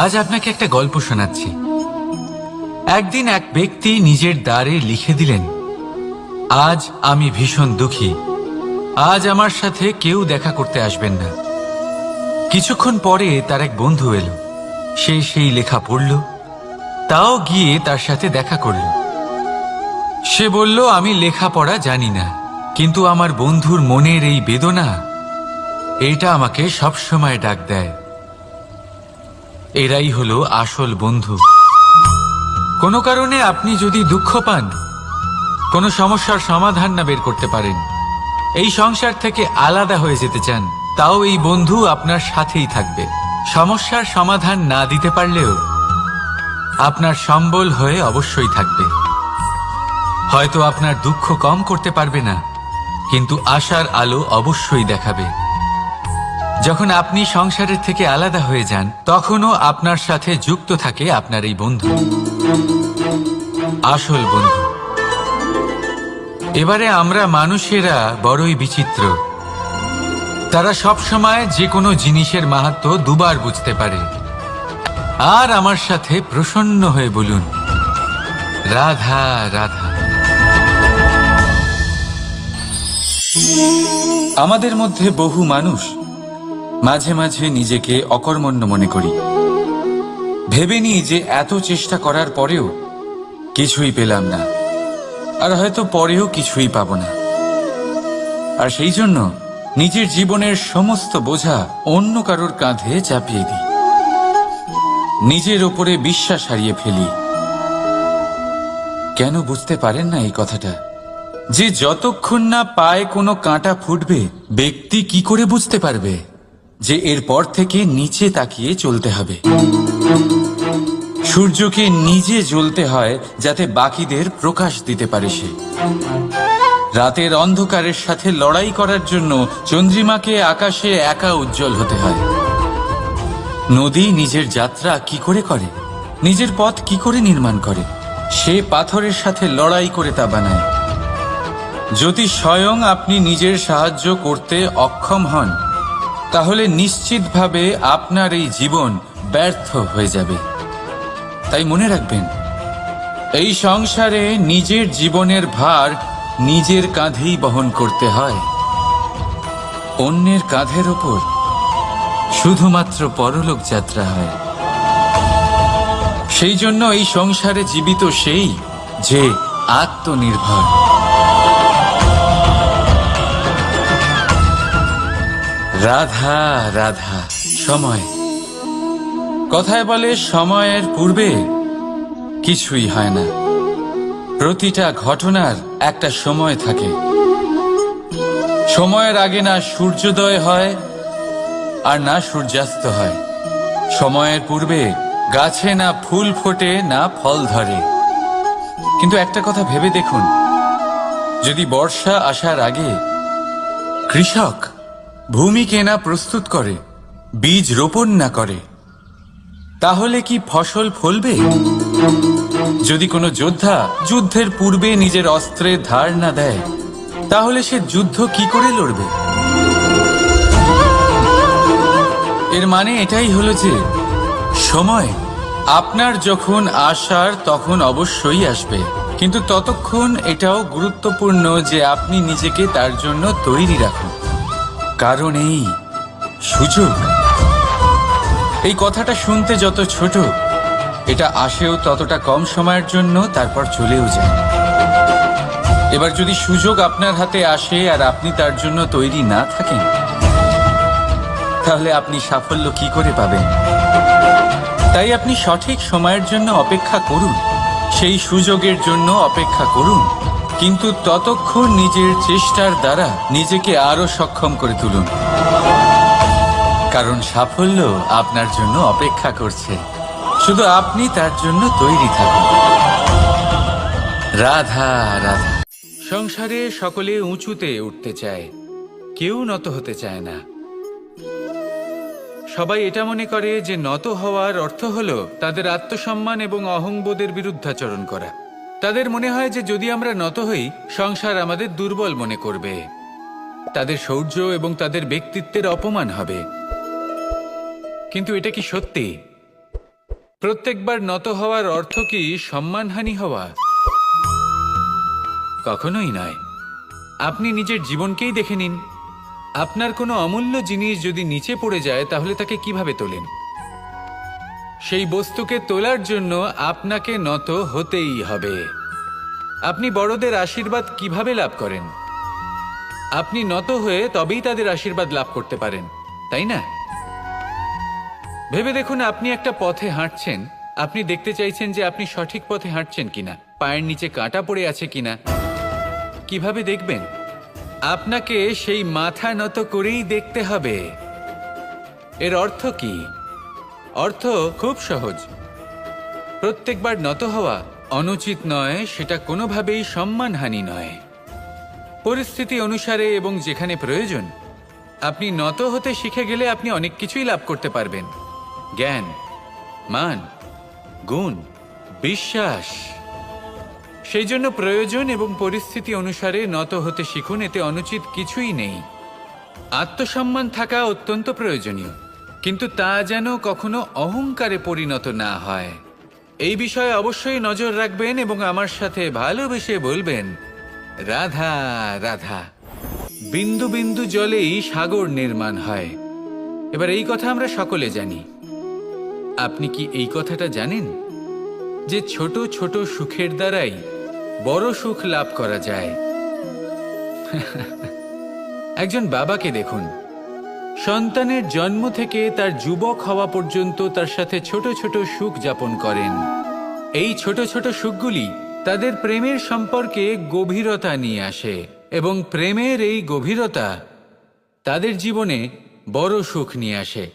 আজ আপনাকে একটা গল্প শোনাচ্ছি। একদিন এক ব্যক্তি নিজের দ্বারে লিখে দিলেন, আজ আমি ভীষণ দুঃখী, আজ আমার সাথে কেউ দেখা করতে আসবেন না। কিছুক্ষণ পরে তার এক বন্ধু এলো, সে সেই লেখা পড়ল, তাও গিয়ে তার সাথে দেখা করল। সে বলল, আমি লেখাপড়া জানি না, কিন্তু আমার বন্ধুর মনের এই বেদনা, এটা আমাকে সবসময় ডাক দেয়। এরাই হলো আসল বন্ধু। কোনো কারণে আপনি যদি দুঃখ পান, কোনো সমস্যার সমাধান না বের করতে পারেন, এই সংসার থেকে আলাদা হয়ে যেতে চান, তাও এই বন্ধু আপনার সাথেই থাকবে। সমস্যার সমাধান না দিতে পারলেও আপনার সম্বল হয়ে অবশ্যই থাকবে। হয়তো আপনার দুঃখ কম করতে পারবে না, কিন্তু আশার আলো অবশ্যই দেখাবে। যখন আপনি সংসারের থেকে আলাদা হয়ে যান, তখনও আপনার সাথে যুক্ত থাকে আপনার এই বন্ধু, আসল বন্ধু। এবারে আমরা মানুষেরা বড়ই বিচিত্র। তারা সব সময় যে কোনো জিনিসের মাহাত্ম্য দুবার বুঝতে পারে। আর আমার সাথে প্রসন্ন হয়ে বলুন, রাধা রাধা। আমাদের মধ্যে বহু মানুষ মাঝে মাঝে নিজেকে অকর্মণ্য মনে করি, ভেবে নিই যে এত চেষ্টা করার পরেও কিছুই পেলাম না, আর হয়তো পরেও কিছুই পাব না। আর সেই জন্য নিজের জীবনের সমস্ত বোঝা অন্য কারোর কাঁধে চাপিয়ে দিই, নিজের ওপরে বিশ্বাস হারিয়ে ফেলি। কেন বুঝতে পারেন না এই কথাটা, যে যতক্ষণ না পায়ে কোনো কাঁটা ফুটবে, ব্যক্তি কি করে বুঝতে পারবে যে এরপর থেকে নিচে তাকিয়ে চলতে হবে। সূর্যকে নিজে জ্বলতে হয় যাতে বাকিদের প্রকাশ দিতে পারে সে। রাতের অন্ধকারের সাথে লড়াই করার জন্য চন্দ্রিমাকে আকাশে একা উজ্জ্বল হতে হয়। নদী নিজের যাত্রা কি করে করে, নিজের পথ কি করে নির্মাণ করে, সে পাথরের সাথে লড়াই করে তা বানায়। যদি স্বয়ং আপনি নিজের সাহায্য করতে অক্ষম হন, তাহলে নিশ্চিতভাবে আপনার এই জীবন ব্যর্থ হয়ে যাবে। তাই মনে রাখবেন, এই সংসারে নিজের জীবনের ভার নিজের কাঁধেই বহন করতে হয়। অন্যের কাঁধের ওপর শুধুমাত্র পরলোক যাত্রা হয়। সেই জন্য এই সংসারে জীবিত সেই যে আত্মনির্ভর। রাধা রাধা। সময়, কথায় বলে সময়ের পূর্বে কিছুই হয় না। প্রতিটা ঘটনার একটা সময় থাকে। সময়ের আগে না সূর্যোদয় হয় আর না সূর্যাস্ত হয়। সময়ের পূর্বে গাছে না ফুল ফোটে না ফল ধরে। কিন্তু একটা কথা ভেবে দেখুন, যদি বর্ষা আসার আগে কৃষক ভূমিকে না প্রস্তুত করে, বীজ রোপণ না করে, তাহলে কি ফসল ফলবে? যদি কোনো যোদ্ধা যুদ্ধের পূর্বে নিজের অস্ত্রের ধার না দেয়, তাহলে সে যুদ্ধ কি করে লড়বে? এর মানে এটাই হলো যে সময় আপনার যখন আসার তখন অবশ্যই আসবে, কিন্তু ততক্ষণ এটাও গুরুত্বপূর্ণ যে আপনি নিজেকে তার জন্য তৈরি রাখুন। কারণ এই সুযোগ, এই কথাটা শুনতে যত ছোট, এটা আসেও ততটা কম সময়ের জন্য, তারপর চলেও যায়। এবার যদি সুযোগ আপনার হাতে আসে আর আপনি তার জন্য তৈরি না থাকেন, তাহলে আপনি সাফল্য কি করে পাবেন? তাই আপনি সঠিক সময়ের জন্য অপেক্ষা করুন, সেই সুযোগের জন্য অপেক্ষা করুন, কিন্তু ততক্ষণ নিজের চেষ্টার দ্বারা নিজেকে আরো সক্ষম করে তুলুন। কারণ সাফল্য আপনার জন্য অপেক্ষা করছে, শুধু আপনি তার জন্য তৈরি থাকুন। রাধা রাধা। সংসারে সকলে উঁচুতে উঠতে চায়, কেউ নত হতে চায় না। সবাই এটা মনে করে যে নত হওয়ার অর্থ হলো তাদের আত্মসম্মান এবং অহংবোধের বিরুদ্ধাচরণ করা। তাদের মনে হয় যে যদি আমরা নত হই, সংসার আমাদের দুর্বল মনে করবে, তাদের শৌর্য এবং তাদের ব্যক্তিত্বের অপমান হবে। কিন্তু এটা কি সত্যি? প্রত্যেকবার নত হওয়ার অর্থ কি সম্মানহানি হওয়া? কখনোই নয়। আপনি নিজের জীবনকেই দেখে নিন। আপনার কোনো অমূল্য জিনিস যদি নিচে পড়ে যায় তাহলে তাকে কিভাবে তোলেন? সেই বস্তুকে তোলার জন্য আপনাকে নত হতেই হবে। আপনি বড়দের আশীর্বাদ কিভাবে লাভ করেন? আপনি নত হয়ে তবেই তাদের আশীর্বাদ লাভ করতে পারেন, তাই না? ভেবে দেখুন, আপনি একটা পথে হাঁটছেন। আপনি দেখতে চাইছেন যে আপনি সঠিক পথে হাঁটছেন কিনা, পায়ের নিচে কাঁটা পড়ে আছে কিনা। কিভাবে দেখবেন? আপনাকে সেই মাথা নত করেই দেখতে হবে। এর অর্থ কি? অর্থ খুব সহজ। প্রত্যেকবার নত হওয়া অনুচিত নয়, সেটা কোনোভাবেই সম্মানহানি নয়। পরিস্থিতি অনুসারে এবং যেখানে প্রয়োজন আপনি নত হতে শিখে গেলে আপনি অনেক কিছুই লাভ করতে পারবেন। জ্ঞান, মান, গুণ, বিশ্বাস। সেই জন্য প্রয়োজন এবং পরিস্থিতি অনুসারে নত হতে শিখুন। এতে অনুচিত কিছুই নেই। আত্মসম্মান থাকা অত্যন্ত প্রয়োজনীয়, কিন্তু তা যেন কখনো অহংকারে পরিণত না হয়। এই বিষয়ে অবশ্যই নজর রাখবেন এবং আমার সাথে ভালোবেসে বলবেন, রাধা রাধা। বিন্দু বিন্দু জলেই সাগর নির্মাণ হয়। এবার এই কথা আমরা সকলে জানি। আপনি কি এই কথাটা জানেন যে ছোট ছোট সুখের দ্বারাই বড় সুখ লাভ করা যায়? একজন বাবাকে দেখুন, সন্তানের জন্ম থেকে তার যুবক হওয়া পর্যন্ত তার সাথে ছোট ছোট সুখ যাপন করেন। এই ছোট ছোট সুখগুলি তাদের প্রেমের সম্পর্কে গভীরতা নিয়ে আসে এবং প্রেমের এই গভীরতা তাদের জীবনে বড় সুখ নিয়ে আসে।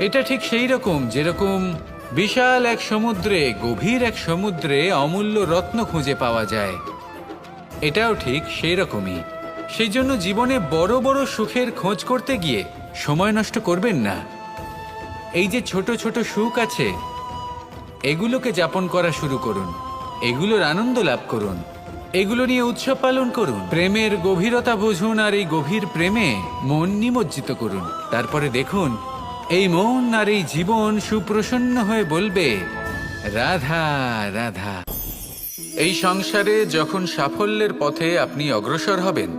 এটা ঠিক সেই রকম যেরকম বিশাল এক সমুদ্রে, গভীর এক সমুদ্রে অমূল্য রত্ন খুঁজে পাওয়া যায়। এটাও ঠিক সেই রকমই। সেই জন্য জীবনে বড় বড় সুখের খোঁজ করতে গিয়ে সময় নষ্ট করবেন না। এই যে ছোট ছোট সুখ আছে, এগুলোকে যাপন করা শুরু করুন। এগুলোর আনন্দ লাভ করুন। এগুলো নিয়ে উৎসব পালন করুন। প্রেমের গভীরতা বুঝুন আর এই গভীর প্রেমে মন নিমজ্জিত করুন। তারপরে দেখুন, এই মন আর এই জীবন সুপ্রসন্ন হয়ে বলবে, রাধা রাধা। এই সংসারে যখন সাফল্যের পথে আপনি অগ্রসর হবেন,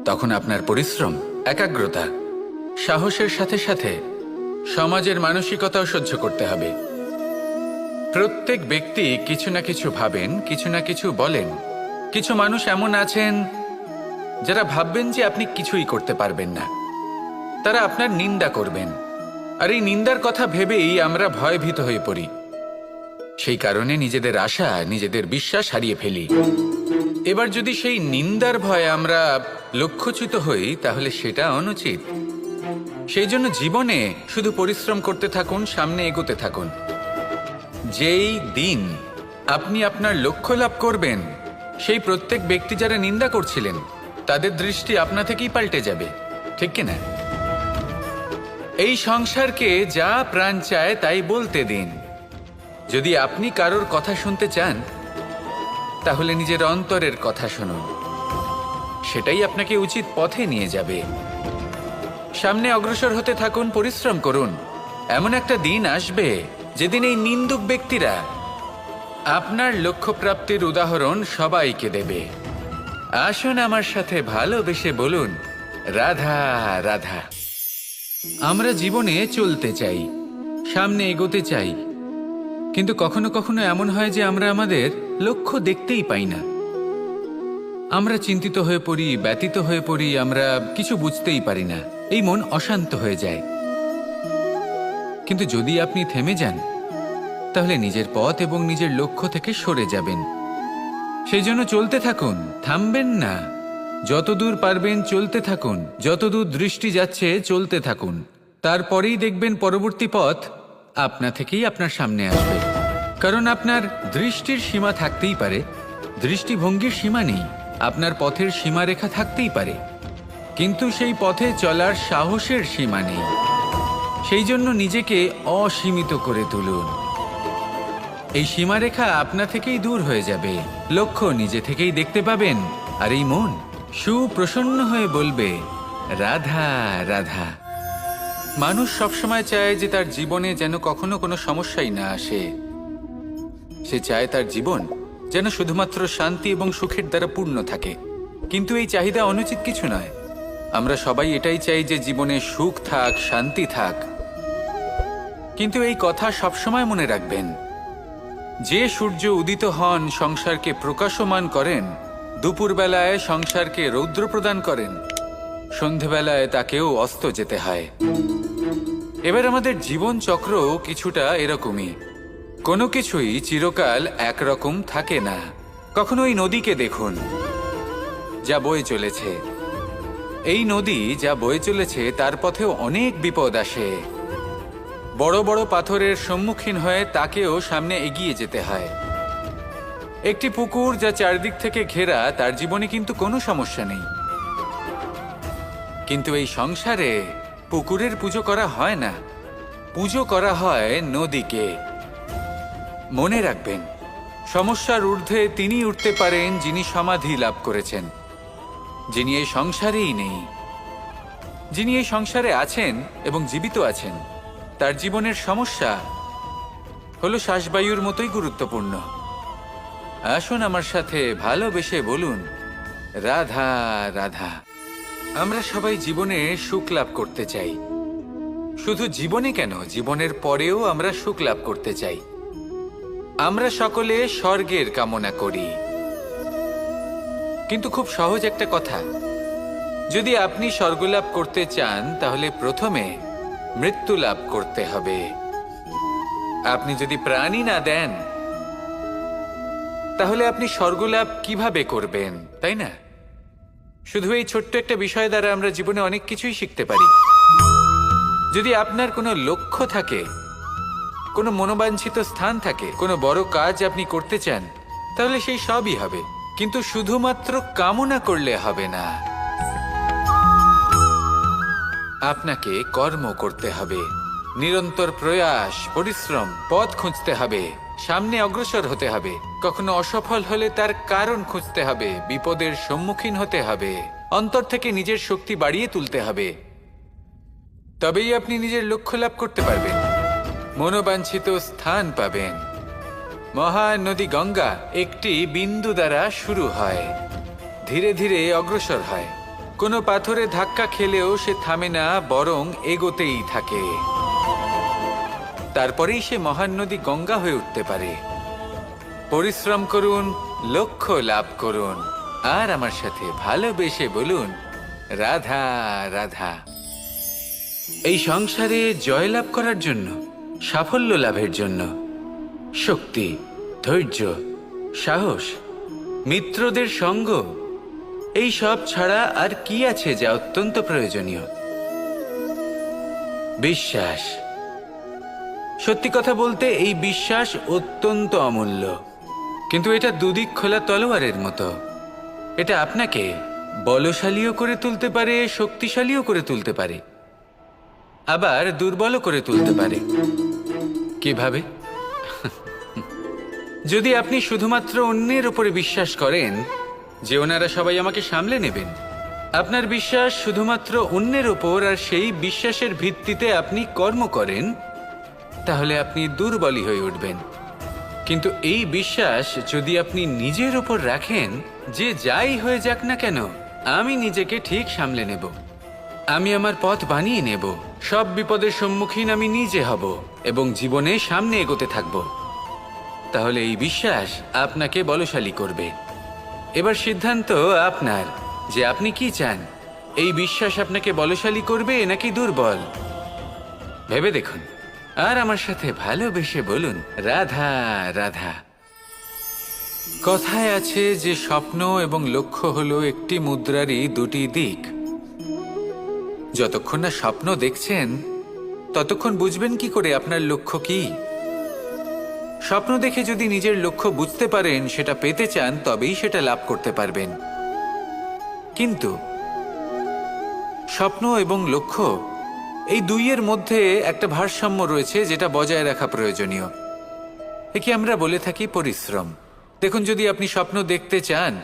তখন আপনার পরিশ্রম, একাগ্রতা, সাহসের সাথে সাথে সমাজের মানসিকতাও সহ্য করতে হবে। প্রত্যেক ব্যক্তি কিছু না কিছু ভাবেন, কিছু না কিছু বলেন। কিছু মানুষ এমন আছেন যারা ভাববেন যে আপনি কিছুই করতে পারবেন না। তারা আপনার নিন্দা করবেন, আর এই নিন্দার কথা ভেবেই আমরা ভয়ভীত হয়ে পড়ি। সেই কারণে নিজেদের আশা, নিজেদের বিশ্বাস হারিয়ে ফেলি। এবার যদি সেই নিন্দার ভয়ে আমরা লক্ষ্যচ্যুত হই, তাহলে সেটা অনুচিত। সেই জন্য জীবনে শুধু পরিশ্রম করতে থাকুন, সামনে এগোতে থাকুন। যেই দিন আপনি আপনার লক্ষ্য লাভ করবেন, সেই প্রত্যেক ব্যক্তি যারা নিন্দা করছিলেন তাদের দৃষ্টি আপনা থেকেই পাল্টে যাবে, ঠিক কিনা? এই সংসারকে যা প্রাণ চায় তাই বলতে দিন। যদি আপনি কারোর কথা শুনতে চান, তাহলে নিজের অন্তরের কথা শুনুন। সেটাই আপনাকে উচিত পথে নিয়ে যাবে। সামনে অগ্রসর হতে থাকুন, পরিশ্রম করুন। এমন একটা দিন আসবে যেদিন এই নিন্দুক ব্যক্তিরা আপনার লক্ষ্যপ্রাপ্তির উদাহরণ সবাইকে দেবে। আসুন আমার সাথে ভালোবেসে বলুন, রাধা রাধা। আমরা জীবনে চলতে চাই, সামনে এগোতে চাই, কিন্তু কখনো কখনো এমন হয় যে আমরা আমাদের লক্ষ্য দেখতেই পাই না। আমরা চিন্তিত হয়ে পড়ি, ব্যতীত হয়ে পড়ি, আমরা কিছু বুঝতেই পারি না। এই মন অশান্ত হয়ে যায়। কিন্তু যদি আপনি থেমে যান, তাহলে নিজের পথ এবং নিজের লক্ষ্য থেকে সরে যাবেন। সেই জন্য চলতে থাকুন, থামবেন না। যতদূর পারবেন চলতে থাকুন, যতদূর দৃষ্টি যাচ্ছে চলতে থাকুন। তারপরেই দেখবেন পরবর্তী পথ আপনা থেকেই আপনার সামনে আসবে। কারণ আপনার দৃষ্টির সীমা থাকতেই পারে, দৃষ্টিভঙ্গির সীমা নেই। আপনার পথের সীমারেখা থাকতেই পারে, কিন্তু সেই পথে চলার সাহসের সীমা নেই। সেই জন্য নিজেকে অসীমিত করে তুলুন। এই সীমারেখা আপনা থেকেই দূর হয়ে যাবে, লক্ষ্য নিজে থেকেই দেখতে পাবেন, আর এই মন সুপ্রসন্ন হয়ে বলবে, রাধা রাধা। মানুষ সবসময় চায় যে তার জীবনে যেন কখনো কোনো সমস্যাই না আসে। সে চায় তার জীবন যেন শুধুমাত্র শান্তি এবং সুখের দ্বারা পূর্ণ থাকে। কিন্তু এই চাহিদা অনুচিত কিছু নয়। আমরা সবাই এটাই চাই যে জীবনে সুখ থাক, শান্তি থাক। কিন্তু এই কথা সবসময় মনে রাখবেন, যে সূর্য উদিত হন সংসারকে প্রকাশমান করেন, দুপুরবেলায় সংসারকে রৌদ্র প্রদান করেন, সন্ধেবেলায় তাকেও অস্ত যেতে হয়। এবার আমাদের জীবন চক্র কিছুটা এরকমই। কোনো কিছুই চিরকাল একরকম থাকে না। কখনো এই নদীকে দেখুন, যা বয়ে চলেছে। এই নদী যা বয়ে চলেছে তার পথেও অনেক বিপদ আসে। বড় বড় পাথরের সম্মুখীন হয়ে তাকেও সামনে এগিয়ে যেতে হয়। একটি পুকুর যা চারদিক থেকে ঘেরা, তার জীবনে কিন্তু কোনো সমস্যা নেই। কিন্তু এই সংসারে পুকুরের পুজো করা হয় না, পুজো করা হয় নদীকে। মনে রাখবেন, সমস্যার ঊর্ধ্বে তিনি উঠতে পারেন যিনি সমাধি লাভ করেছেন, যিনি এই সংসারেই নেই। যিনি এই সংসারে আছেন এবং জীবিত আছেন, তার জীবনের সমস্যা হলো শ্বাসবায়ুর মতোই গুরুত্বপূর্ণ। আসুন আমার সাথে ভালোবেসে বলুন, রাধা রাধা। আমরা সবাই জীবনে সুখ লাভ করতে চাই। শুধু জীবনে কেন, জীবনের পরেও আমরা সুখ লাভ করতে চাই। আমরা সকলে স্বর্গের কামনা করি। কিন্তু খুব সহজ একটা কথা, যদি আপনি স্বর্গ লাভ করতে চান তাহলে প্রথমে মৃত্যু লাভ করতে হবে। আপনি যদি প্রাণই না দেন তাহলে আপনি স্বর্গ লাভ কিভাবে করবেন, তাই না? শুধু এই ছোট্ট একটা বিষয় দ্বারা আমরা জীবনে অনেক কিছুই শিখতে পারি। যদি আপনার কোনো লক্ষ্য থাকে, কোনো মনোবাঞ্ছিত স্থান থাকে, কোনো বড় কাজ আপনি করতে চান, তাহলে সেই সবই হবে। কিন্তু শুধুমাত্র কামনা করলে হবে না, আপনাকে কর্ম করতে হবে, নিরন্তর প্রয়াস, পরিশ্রম, পথ খুঁজতে হবে, সামনে অগ্রসর হতে হবে। কখনো অসফল হলে তার কারণ খুঁজতে হবে, বিপদের সম্মুখীন হতে হবে, অন্তর থেকে নিজের শক্তি বাড়িয়ে তুলতে হবে। তবেই আপনি নিজের লক্ষ্য লাভ করতে পারবেন, মনোবাঞ্ছিত স্থান পাবেন। মহান নদী গঙ্গা একটি বিন্দু দ্বারা শুরু হয়, ধীরে ধীরে অগ্রসর হয়। কোনো পাথরে ধাক্কা খেলেও সে থামে না, বরং এগোতেই থাকে। তারপরেই সে মহান নদী গঙ্গা হয়ে উঠতে পারে। পরিশ্রম করুন, লক্ষ্য লাভ করুন, আর আমার সাথে ভালোবেসে বলুন, রাধা রাধা। এই সংসারে জয়লাভ করার জন্য, সাফল্য লাভের জন্য শক্তি, ধৈর্য, সাহস, মিত্রদের সঙ্গ, এই সব ছাড়া আর কি আছে যা অত্যন্ত প্রয়োজনীয়? বিশ্বাস। সত্যি কথা বলতে এই বিশ্বাস অত্যন্ত অমূল্য। কিন্তু এটা দুদিক খোলা তলোয়ারের মতো। এটা আপনাকে বলশালীও করে তুলতে পারে, শক্তিশালীও করে তুলতে পারে, আবার দুর্বলও করে তুলতে পারে। কিভাবে? যদি আপনি শুধুমাত্র অন্যের উপরে বিশ্বাস করেন যে ওনারা সবাই আমাকে সামলে নেবেন, আপনার বিশ্বাস শুধুমাত্র অন্যের ওপর, আর সেই বিশ্বাসের ভিত্তিতে আপনি কর্ম করেন, তাহলে আপনি দুর্বলই হয়ে উঠবেন। কিন্তু এই বিশ্বাস যদি আপনি নিজের ওপর রাখেন যে যাই হয়ে যাক না কেন, আমি নিজেকে ঠিক সামলে নেব, আমি আমার পথ বানিয়ে নেব, সব বিপদের সম্মুখীন আমি নিজে হব এবং জীবনে সামনে এগোতে থাকব, তাহলে এই বিশ্বাস আপনাকে বলশালী করবে। এবার সিদ্ধান্ত আপনার যে আপনি কি চান, এই বিশ্বাস আপনাকে বলশালী করবে নাকি দুর্বল, ভেবে দেখুন। আর আমার সাথে ভালোবেসে বলুন, রাধা রাধা। কথায় আছে যে স্বপ্ন এবং লক্ষ্য হলো একটি মুদ্রারই দুটি দিক। যতক্ষণ না স্বপ্ন দেখছেন ততক্ষণ বুঝবেন কি করে আপনার লক্ষ্য কি? স্বপ্ন দেখে যদি নিজের লক্ষ্য বুঝতে পারেন, সেটা পেতে চান, তবেই সেটা লাভ করতে পারবেন। কিন্তু স্বপ্ন এবং লক্ষ্য এই দুইয়ের মধ্যে একটা ভারসাম্য রয়েছে, যেটা বজায় রাখা প্রয়োজনীয়। একে আমরা বলে থাকি পরিশ্রম। দেখুন, যদি আপনি স্বপ্ন দেখতে চান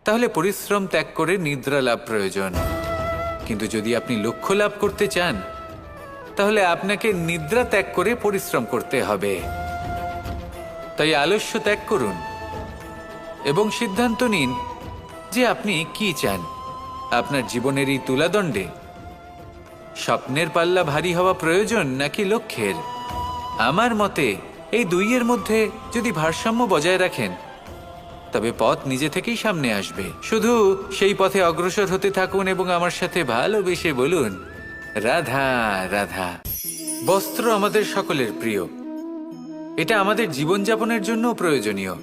তাহলে পরিশ্রম ত্যাগ করে নিদ্রা লাভ প্রয়োজন। কিন্তু যদি আপনি লক্ষ্য লাভ করতে চান তাহলে আপনাকে নিদ্রা ত্যাগ করে পরিশ্রম করতে হবে। তাই আলস্য ত্যাগ করুন এবং সিদ্ধান্ত নিন যে আপনি কি চান। আপনার জীবনের এই তুলাদণ্ডে স্বপ্নের পাল্লা ভারী হওয়া প্রয়োজন নাকি লক্ষ্যের? আমার মতে এই দুইয়ের মধ্যে যদি ভারসাম্য বজায় রাখেন তবে পথ নিজে থেকেই সামনে আসবে। শুধু সেই পথে অগ্রসর হতে থাকুন এবং আমার সাথে ভালোবেসে বলুন, রাধা রাধা। বস্ত্র আমাদের সকলের প্রিয়, এটা আমাদের জীবনযাপনের জন্য প্রয়োজনীয়।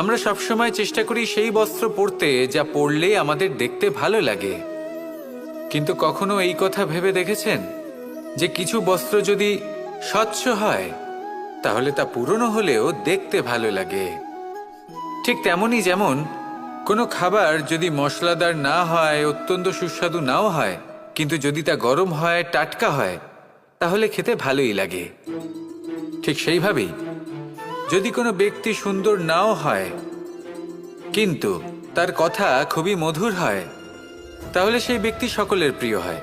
আমরা সবসময় চেষ্টা করি সেই বস্ত্র পরতে যা পরলে আমাদের দেখতে ভালো লাগে। কিন্তু কখনো এই কথা ভেবে দেখেছেন যে কিছু বস্ত্র যদি স্বচ্ছ হয় তাহলে তা পুরনো হলেও দেখতে ভালো লাগে? ঠিক তেমনই যেমন কোনো খাবার যদি মশলাদার না হয়, অত্যন্ত সুস্বাদু নাও হয়, কিন্তু যদি তা গরম হয়, টাটকা হয়, তাহলে খেতে ভালোই লাগে। ঠিক সেইভাবেই যদি কোনো ব্যক্তি সুন্দর নাও হয় কিন্তু তার কথা খুবই মধুর হয়, তাহলে সেই ব্যক্তি সকলের প্রিয় হয়।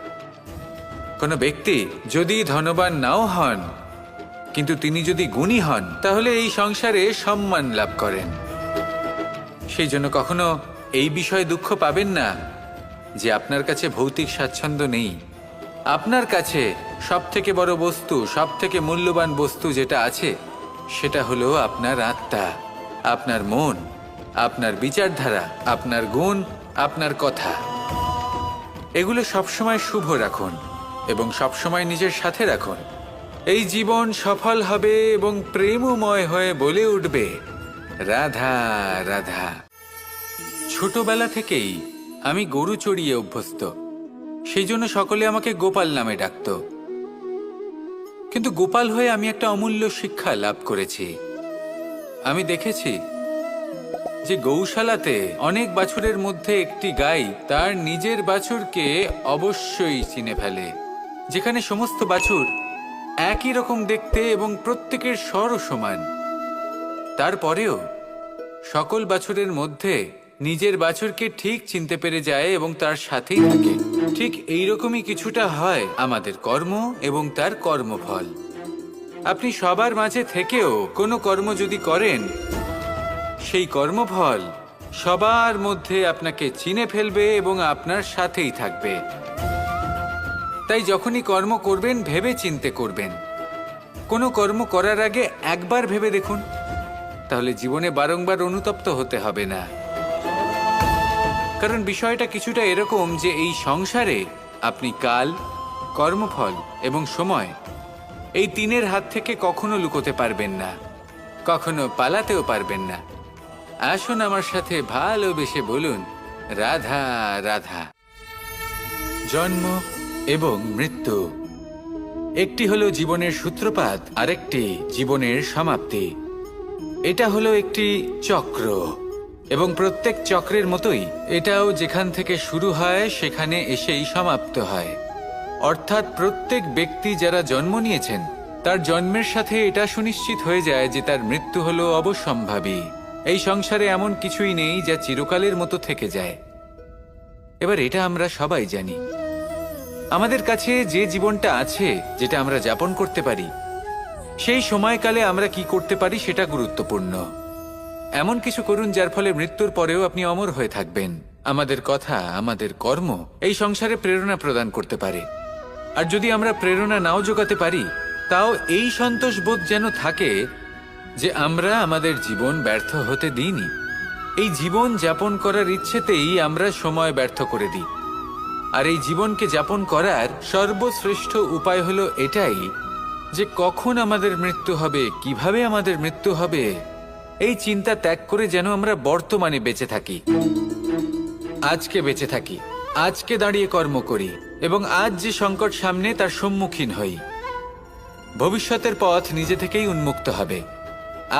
কোনো ব্যক্তি যদি ধনবান নাও হন কিন্তু তিনি যদি গুণী হন, তাহলে এই সংসারে সম্মান লাভ করেন। সেই জন্য কখনো এই বিষয়ে দুঃখ পাবেন না যে আপনার কাছে ভৌতিক স্বাচ্ছন্দ্য নেই। আপনার কাছে সবথেকে বড় বস্তু, সবথেকে মূল্যবান বস্তু যেটা আছে সেটা হলো আপনার আত্মা, আপনার মন, আপনার বিচারধারা, আপনার গুণ, আপনার কথা। এগুলো সবসময় শুভ রাখুন এবং সবসময় নিজের সাথে রাখুন। এই জীবন সফল হবে এবং প্রেমময় হয়ে বলে উঠবে, রাধা রাধা। ছোটবেলা থেকেই আমি গরু চড়িয়ে অভ্যস্ত, সেই জন্য সকলে আমাকে গোপাল নামে ডাকত। কিন্তু গোপাল হয়ে আমি একটা অমূল্য শিক্ষা লাভ করেছি। আমি দেখেছি যে গৌশালাতে অনেক বাছুরের মধ্যে একটি গাই তার নিজের বাছুরকে অবশ্যই চিনে ফেলে। যেখানে সমস্ত বাছুর একই রকম দেখতে এবং প্রত্যেকের স্বরও সমান, তারপরেও সকল বাছুরের মধ্যে নিজের বাছুরকে ঠিক চিনতে পেরে যায় এবং তার সাথেই থাকে। ঠিক এইরকমই কিছুটা হয় আমাদের কর্ম এবং তার কর্মফল। আপনি সবার মাঝে থেকেও কোনো কর্ম যদি করেন, সেই কর্মফল সবার মধ্যে আপনাকে চিনে ফেলবে এবং আপনার সাথেই থাকবে। তাই যখনই কর্ম করবেন ভেবে চিন্তে করবেন। কোনো কর্ম করার আগে একবার ভেবে দেখুন, তাহলে জীবনে বারংবার অনুতপ্ত হতে হবে না। কারণ বিষয়টা কিছুটা এরকম যে এই সংসারে আপনি কাল, কর্মফল এবং সময়, এই তিনের হাত থেকে কখনো লুকোতে পারবেন না, কখনো পালাতেও পারবেন না। আসুন আমার সাথে ভালোবেসে বলুন, রাধা রাধা। জন্ম এবং মৃত্যু, একটি হলো জীবনের সূত্রপাত, আরেকটি জীবনের সমাপ্তি। এটা হলো একটি চক্র এবং প্রত্যেক চক্রের মতোই এটাও যেখান থেকে শুরু হয় সেখানে এসেই সমাপ্ত হয়। অর্থাৎ প্রত্যেক ব্যক্তি যারা জন্ম নিয়েছেন তার জন্মের সাথে এটা সুনিশ্চিত হয়ে যায় যে তার মৃত্যু হলো অবশ্যম্ভাবী। এই সংসারে এমন কিছুই নেই যা চিরকালের মতো থেকে যায়। এবার এটা আমরা সবাই জানি। আমাদের কাছে যে জীবনটা আছে, যেটা আমরা যাপন করতে পারি, সেই সময়কালে আমরা কি করতে পারি সেটা গুরুত্বপূর্ণ। এমন কিছু করুন যার ফলে মৃত্যুর পরেও আপনি অমর হয়ে থাকবেন। আমাদের কথা, আমাদের কর্ম এই সংসারে প্রেরণা প্রদান করতে পারে। আর যদি আমরা প্রেরণা নাও জোগাতে পারি, তাও এই সন্তোষ বোধ যেন থাকে যে আমরা আমাদের জীবন ব্যর্থ হতে দিইনি। এই জীবন যাপন করার ইচ্ছেতেই আমরা সময় ব্যর্থ করে দিই। আর এই জীবনকে যাপন করার সর্বশ্রেষ্ঠ উপায় হলো এটাই যে কখন আমাদের মৃত্যু হবে, কিভাবে আমাদের মৃত্যু হবে, এই চিন্তা ত্যাগ করে যেন আমরা বর্তমানে বেঁচে থাকি, আজকে বেঁচে থাকি, আজকে দাঁড়িয়ে কর্ম করি এবং আজ যে সংকট সামনে তার সম্মুখীন হই। ভবিষ্যতের পথ নিজে থেকেই উন্মুক্ত হবে।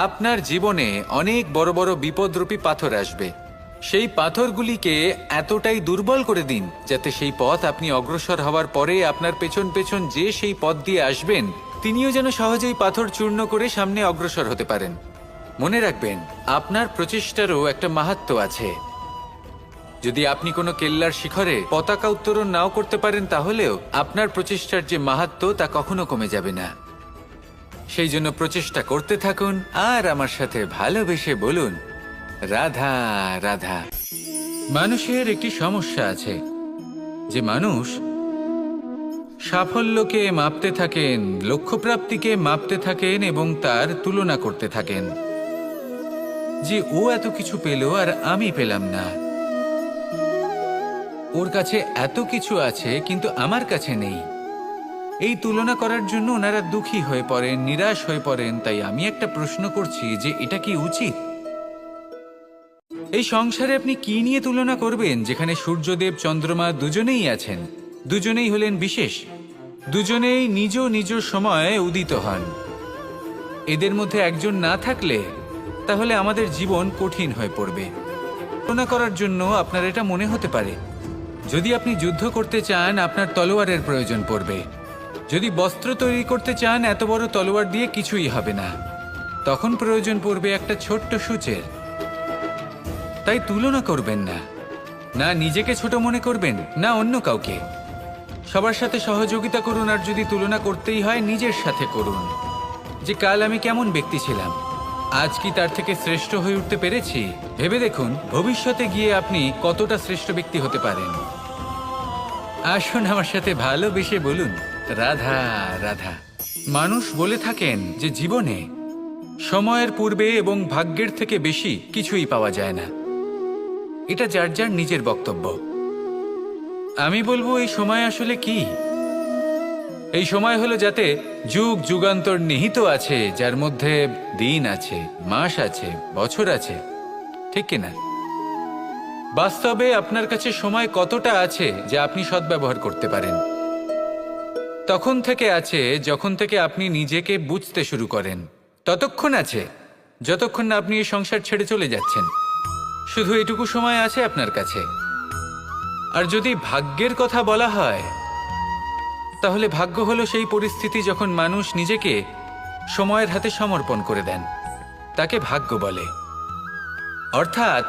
আপনার জীবনে অনেক বড় বড় বিপদরূপী পাথর আসবে। সেই পাথরগুলিকে এতটাই দুর্বল করে দিন যাতে সেই পথ আপনি অগ্রসর হওয়ার পরে আপনার পেছন পেছন যে সেই পথ দিয়ে আসবেন তিনিও যেন সহজেই পাথর চূর্ণ করে সামনে অগ্রসর হতে পারেন। মনে রাখবেন, আপনার প্রচেষ্টারও একটা মাহাত্ম্য আছে। যদি আপনি কোনো কেল্লার শিখরে পতাকা উত্তোলন নাও করতে পারেন, তাহলেও আপনার প্রচেষ্টার যে মাহাত্ম্য তা কখনো কমে যাবে না। সেই জন্য প্রচেষ্টা করতে থাকুন আর আমার সাথে ভালোবেসে বলুন, রাধা রাধা। মানুষের একটি সমস্যা আছে যে মানুষ সাফল্যকে মাপতে থাকেন, লক্ষ্যপ্রাপ্তিকে মাপতে থাকেন এবং তার তুলনা করতে থাকেন যে ও এত কিছু পেল আর আমি পেলাম না, ওর কাছে এত কিছু আছে কিন্তু আমার কাছে নেই। এই তুলনা করার জন্য ওনারা দুঃখী হয়ে পড়েন, নিরাশ হয়ে পড়েন। তাই আমি একটা প্রশ্ন করছি যে এটা কি উচিত? এই সংসারে আপনি কি নিয়ে তুলনা করবেন, যেখানে সূর্যদেব চন্দ্রমা দুজনেই আছেন, দুজনেই হলেন বিশেষ, দুজনেই নিজ নিজ সময়ে উদিত হন। এদের মধ্যে একজন না থাকলে তাহলে আমাদের জীবন কঠিন হয়ে পড়বে। তুলনা করার জন্য আপনার এটা মনে হতে পারে, যদি আপনি যুদ্ধ করতে চান আপনার তলোয়ারের প্রয়োজন পড়বে। যদি বস্ত্র তৈরি করতে চান এত বড় তলোয়ার দিয়ে কিছুই হবে না, তখন প্রয়োজন পড়বে একটা ছোট্ট সূচের। তাই তুলনা করবেন না, না নিজেকে ছোট মনে করবেন না অন্য কাউকে। সবার সাথে সহযোগিতা করুন, আর যদি তুলনা করতেই হয় নিজের সাথে করুন, যে কাল আমি কেমন ব্যক্তি ছিলাম, আজ কি তার থেকে শ্রেষ্ঠ হয়ে উঠতে পেরেছি। ভেবে দেখুন ভবিষ্যতে গিয়ে আপনি কতটা শ্রেষ্ঠ ব্যক্তি হতে পারেন। আসুন আমার সাথে ভালোবেসে বলুন, রাধা রাধা। মানুষ বলে থাকেন যে জীবনে সময়ের পূর্বে এবং ভাগ্যের থেকে বেশি কিছুই পাওয়া যায় না। এটা যার যার নিজের বক্তব্য। আমি বলবো এই সময় আসলে কি? এই সময় হলো যাতে যুগ যুগান্তর নিহিত আছে, যার মধ্যে দিন আছে, মাস আছে, বছর আছে, ঠিক কিনা? বাস্তবে আপনার কাছে সময় কতটা আছে যা আপনি সদ্ব্যবহার করতে পারেন? তখন থেকে আছে যখন থেকে আপনি নিজেকে বুঝতে শুরু করেন, ততক্ষণ আছে যতক্ষণ না আপনি এই সংসার ছেড়ে চলে যাচ্ছেন। শুধু এটুকু সময় আছে আপনার কাছে। আর যদি ভাগ্যের কথা বলা হয়, তাহলে ভাগ্য হলো সেই পরিস্থিতি যখন মানুষ নিজেকে সময়ের হাতে সমর্পণ করে দেন, তাকে ভাগ্য বলে। অর্থাৎ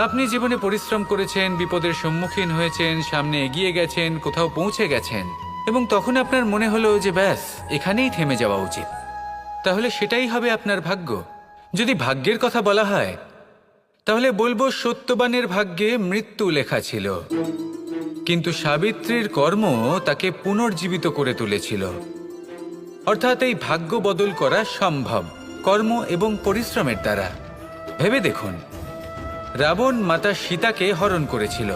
আপনি জীবনে পরিশ্রম করেছেন, বিপদের সম্মুখীন হয়েছেন, সামনে এগিয়ে গেছেন, কোথাও পৌঁছে গেছেন, এবং তখন আপনার মনে হলো যে ব্যাস এখানেই থেমে যাওয়া উচিত, তাহলে সেটাই হবে আপনার ভাগ্য। যদি ভাগ্যের কথা বলা হয়, তাহলে বলবো সত্যবানের ভাগ্যে মৃত্যু লেখা ছিল, কিন্তু সাবিত্রীর কর্ম তাকে পুনর্জীবিত করে তুলেছিল। অর্থাৎ এই ভাগ্য বদল করা সম্ভব কর্ম এবং পরিশ্রমের দ্বারা। ভেবে দেখুন, রাবণ মাতা সীতাকে হরণ করেছিল।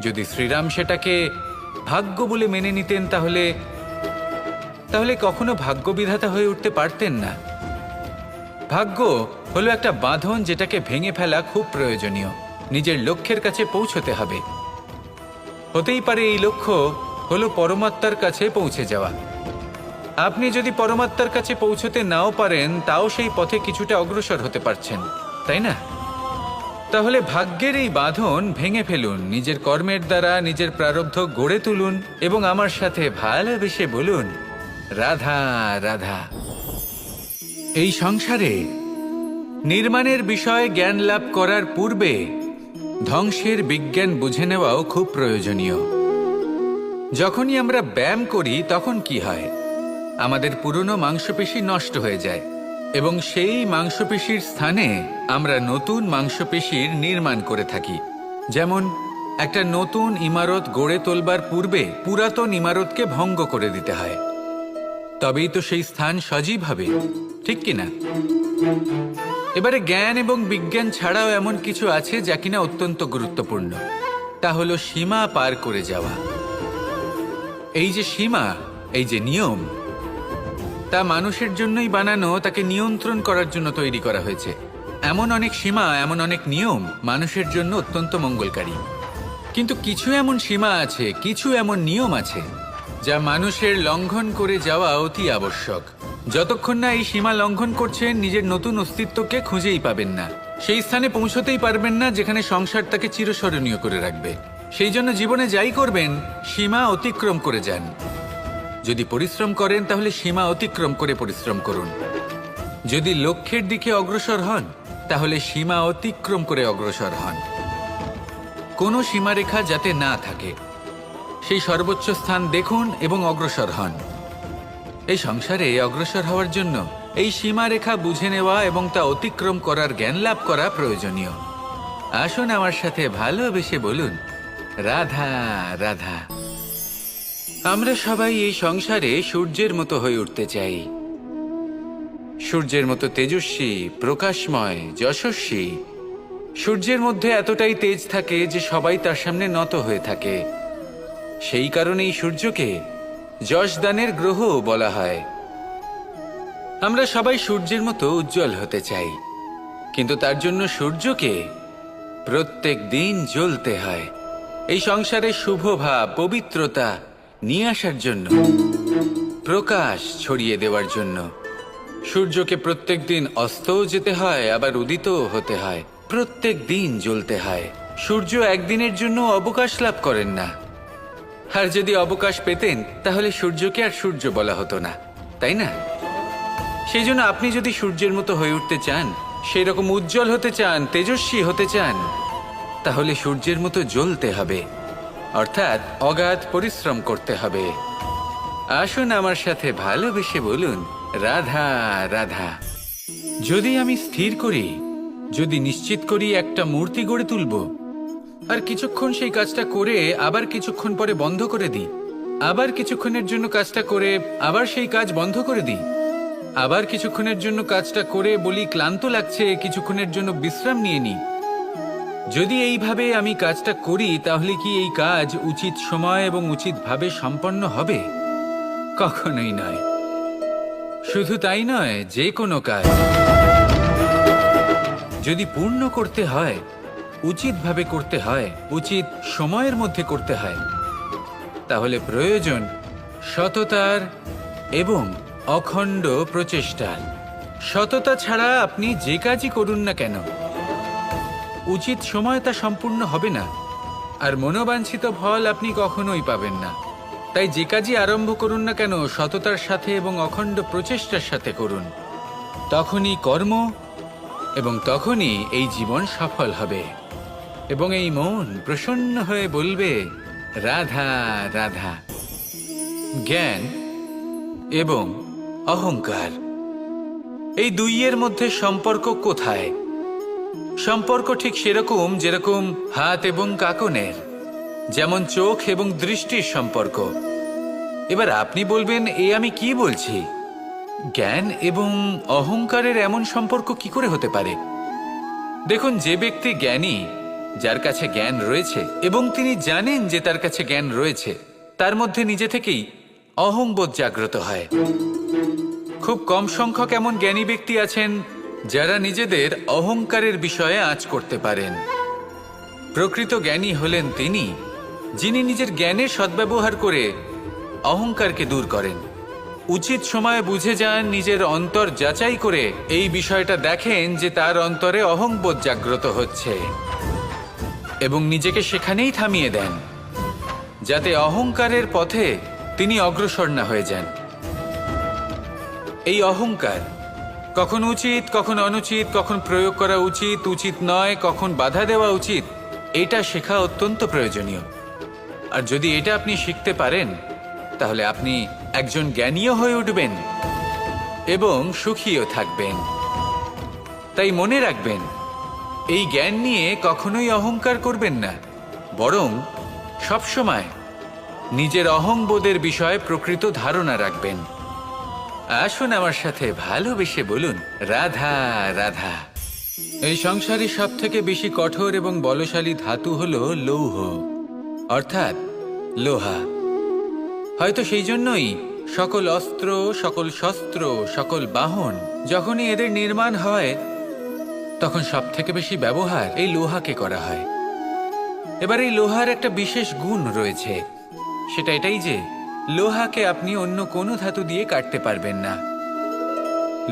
যদি শ্রীরাম সেটাকে ভাগ্য বলে মেনে নিতেন, তাহলে কখনো ভাগ্য বিধাতা হয়ে উঠতে পারতেন না। ভাগ্য হলো একটা বাঁধন যেটাকে ভেঙে ফেলা খুব প্রয়োজনীয়। নিজের লক্ষ্যের কাছে পৌঁছতে হবে। হতেই পারে এই লক্ষ্য হলো পরমাত্মার কাছে পৌঁছে যাওয়া। আপনি যদি পরমাত্মার কাছে পৌঁছতে নাও পারেন, তাও সেই পথে কিছুটা অগ্রসর হতে পারছেন, তাই না? তাহলে ভাগ্যের এই বাঁধন ভেঙে ফেলুন, নিজের কর্মের দ্বারা নিজের প্রারব্ধ গড়ে তুলুন এবং আমার সাথে ভালোবেসে বলুন, রাধা রাধা। এই সংসারে নির্মাণের বিষয়ে জ্ঞান লাভ করার পূর্বে ধ্বংসের বিজ্ঞান বুঝে নেওয়াও খুব প্রয়োজনীয়। যখনই আমরা ব্যায়াম করি তখন কি হয়? আমাদের পুরনো মাংসপেশি নষ্ট হয়ে যায় এবং সেই মাংসপেশির স্থানে আমরা নতুন মাংসপেশির নির্মাণ করে থাকি। যেমন একটা নতুন ইমারত গড়ে তোলবার পূর্বে পুরাতন ইমারতকে ভঙ্গ করে দিতে হয়, তবেই তো সেই স্থান সজীব হবে, ঠিক কিনা? এবারে জ্ঞান এবং বিজ্ঞান ছাড়াও এমন কিছু আছে যা কিনা অত্যন্ত গুরুত্বপূর্ণ। তা হলো সীমা পার করে যাওয়া। এই যে সীমা, এই যে নিয়ম, তা মানুষের জন্যই বানানো, তাকে নিয়ন্ত্রণ করার জন্য তৈরি করা হয়েছে। এমন অনেক সীমা, এমন অনেক নিয়ম মানুষের জন্য অত্যন্ত মঙ্গলকারী। কিন্তু কিছু এমন সীমা আছে, কিছু এমন নিয়ম আছে যা মানুষের লঙ্ঘন করে যাওয়া অতি আবশ্যক। যতক্ষণ না এই সীমা লঙ্ঘন করছেন, নিজের নতুন অস্তিত্বকে খুঁজেই পাবেন না, সেই স্থানে পৌঁছতেই পারবেন না যেখানে সংসার তাকে চিরস্মরণীয় করে রাখবে। সেই জন্য জীবনে যাই করবেন, সীমা অতিক্রম করে যান। যদি পরিশ্রম করেন তাহলে সীমা অতিক্রম করে পরিশ্রম করুন। যদি লক্ষ্যের দিকে অগ্রসর হন তাহলে সীমা অতিক্রম করে অগ্রসর হন। কোনো সীমারেখা যাতে না থাকে সেই সর্বোচ্চ স্থান দেখুন এবং অগ্রসর হন। এই সংসারে অগ্রসর হওয়ার জন্য এই সীমারেখা বুঝে নেওয়া এবং তা অতিক্রম করার জ্ঞান লাভ করা প্রয়োজনীয়। আসুন আমার সাথে ভালোবেসে বলুন, রাধা রাধা। আমরা সবাই এই সংসারে সূর্যের মতো হয়ে উঠতে চাই, সূর্যের মতো তেজস্বী, প্রকাশময়, যশস্বী। সূর্যের মধ্যে এতটাই তেজ থাকে যে সবাই তার সামনে নত হয়ে থাকে। সেই কারণেই সূর্যকে যশদানের গ্রহ বলা হয়। আমরা সবাই সূর্যের মতো উজ্জ্বল হতে চাই, কিন্তু তার জন্য সূর্যকে প্রত্যেক দিন জ্বলতে হয় এই সংসারে শুভ ভাব, পবিত্রতা নিয়ে আসার জন্য, প্রকাশ ছড়িয়ে দেওয়ার জন্য। সূর্যকে প্রত্যেক দিন অস্তও যেতে হয়, আবার উদিতও হতে হয়, প্রত্যেক দিন জ্বলতে হয়। সূর্য একদিনের জন্য অবকাশ লাভ করেন না। আর যদি অবকাশ পেতেন তাহলে সূর্যকে আর সূর্য বলা হতো না, তাই না? সেই জন্য আপনি যদি সূর্যের মতো হয়ে উঠতে চান, সেই রকম উজ্জ্বল হতে চান, তেজস্বী হতে চান, তাহলে সূর্যের মতো জ্বলতে হবে, অর্থাৎ অগাধ পরিশ্রম করতে হবে। আসুন আমার সাথে ভালোবেসে বলুন, রাধা রাধা। যদি আমি স্থির করি, যদি নিশ্চিত করি একটা মূর্তি গড়ে তুলব, আর কিছুক্ষণ সেই কাজটা করে আবার কিছুক্ষণ পরে বন্ধ করে দিই, আবার কিছুক্ষণের জন্য কাজটা করে আবার সেই কাজ বন্ধ করে দিই, আবার কিছুক্ষণের জন্য কাজটা করে বলি ক্লান্ত লাগছে, কিছুক্ষণের জন্য বিশ্রাম নিয়ে নিই, যদি এইভাবে আমি কাজটা করি তাহলে কি এই কাজ উচিত সময় এবং উচিতভাবে সম্পন্ন হবে? কখনোই নয়। শুধু তাই নয়, যে কোনো কাজ যদি পূর্ণ করতে হয়, উচিতভাবে করতে হয়, উচিত সময়ের মধ্যে করতে হয়, তাহলে প্রয়োজন সততার এবং অখণ্ড প্রচেষ্টার। সততা ছাড়া আপনি যে কাজই করুন না কেন, উচিত সময় তা সম্পূর্ণ হবে না, আর মনোবাঞ্ছিত ফল আপনি কখনোই পাবেন না। তাই যে কাজই আরম্ভ করুন না কেন, সততার সাথে এবং অখণ্ড প্রচেষ্টার সাথে করুন। তখনই কর্ম এবং তখনই এই জীবন সফল হবে এবং এই মন প্রসন্ন হয়ে বলবে, রাধা রাধা। জ্ঞান এবং অহংকার, এই দুইয়ের মধ্যে সম্পর্ক কোথায়? সম্পর্ক ঠিক সেরকম যেরকম হাত এবং কাকনের, যেমন চোখ এবং দৃষ্টির সম্পর্ক। এবার আপনি বলবেন, এ আমি কি বলছি? জ্ঞান এবং অহংকারের এমন সম্পর্ক কি করে হতে পারে? দেখুন, যে ব্যক্তি জ্ঞানী, যার কাছে জ্ঞান রয়েছে এবং তিনি জানেন যে তার কাছে জ্ঞান রয়েছে, তার মধ্যে নিজে থেকেই অহংবোধ জাগ্রত হয়। খুব কম সংখ্যক এমন জ্ঞানী ব্যক্তি আছেন যারা নিজেদের অহংকারের বিষয়ে আঁচ করতে পারেন। প্রকৃত জ্ঞানী হলেন তিনি, যিনি নিজের জ্ঞানের সদ্ব্যবহার করে অহংকারকে দূর করেন, উচিত সময়ে বুঝে যান, নিজের অন্তর যাচাই করে এই বিষয়টা দেখেন যে তার অন্তরে অহংবোধ জাগ্রত হচ্ছে এবং নিজেকে সেখানেই থামিয়ে দেন, যাতে অহংকারের পথে তিনি অগ্রসর না হয়ে যান। এই অহংকার কখন উচিত, কখন অনুচিত, কখন প্রয়োগ করা উচিত, উচিত নয়, কখন বাধা দেওয়া উচিত, এটা শেখা অত্যন্ত প্রয়োজনীয়। আর যদি এটা আপনি শিখতে পারেন, তাহলে আপনি একজন জ্ঞানীও হয়ে উঠবেন এবং সুখীও থাকবেন। তাই মনে রাখবেন, এই জ্ঞান নিয়ে কখনোই অহংকার করবেন না, বরং সবসময় নিজের অহংবোধের বিষয়ে প্রকৃত ধারণা রাখবেন। আসুন আমার সাথে ভালোবেসে বলুন, রাধা রাধা। এই সংসারে সব থেকে বেশি কঠোর এবং বলশালী ধাতু হল লৌহ, অর্থাৎ লোহা। হয়তো সেই জন্যই সকল অস্ত্র, সকল শস্ত্র, সকল বাহন, যখনই এদের নির্মাণ হয় তখন সব থেকে বেশি ব্যবহার এই লোহাকে করা হয়। এবার এই লোহার একটা বিশেষ গুণ রয়েছে, সেটা এটাই যে লোহাকে আপনি অন্য কোনো ধাতু দিয়ে কাটতে পারবেন না।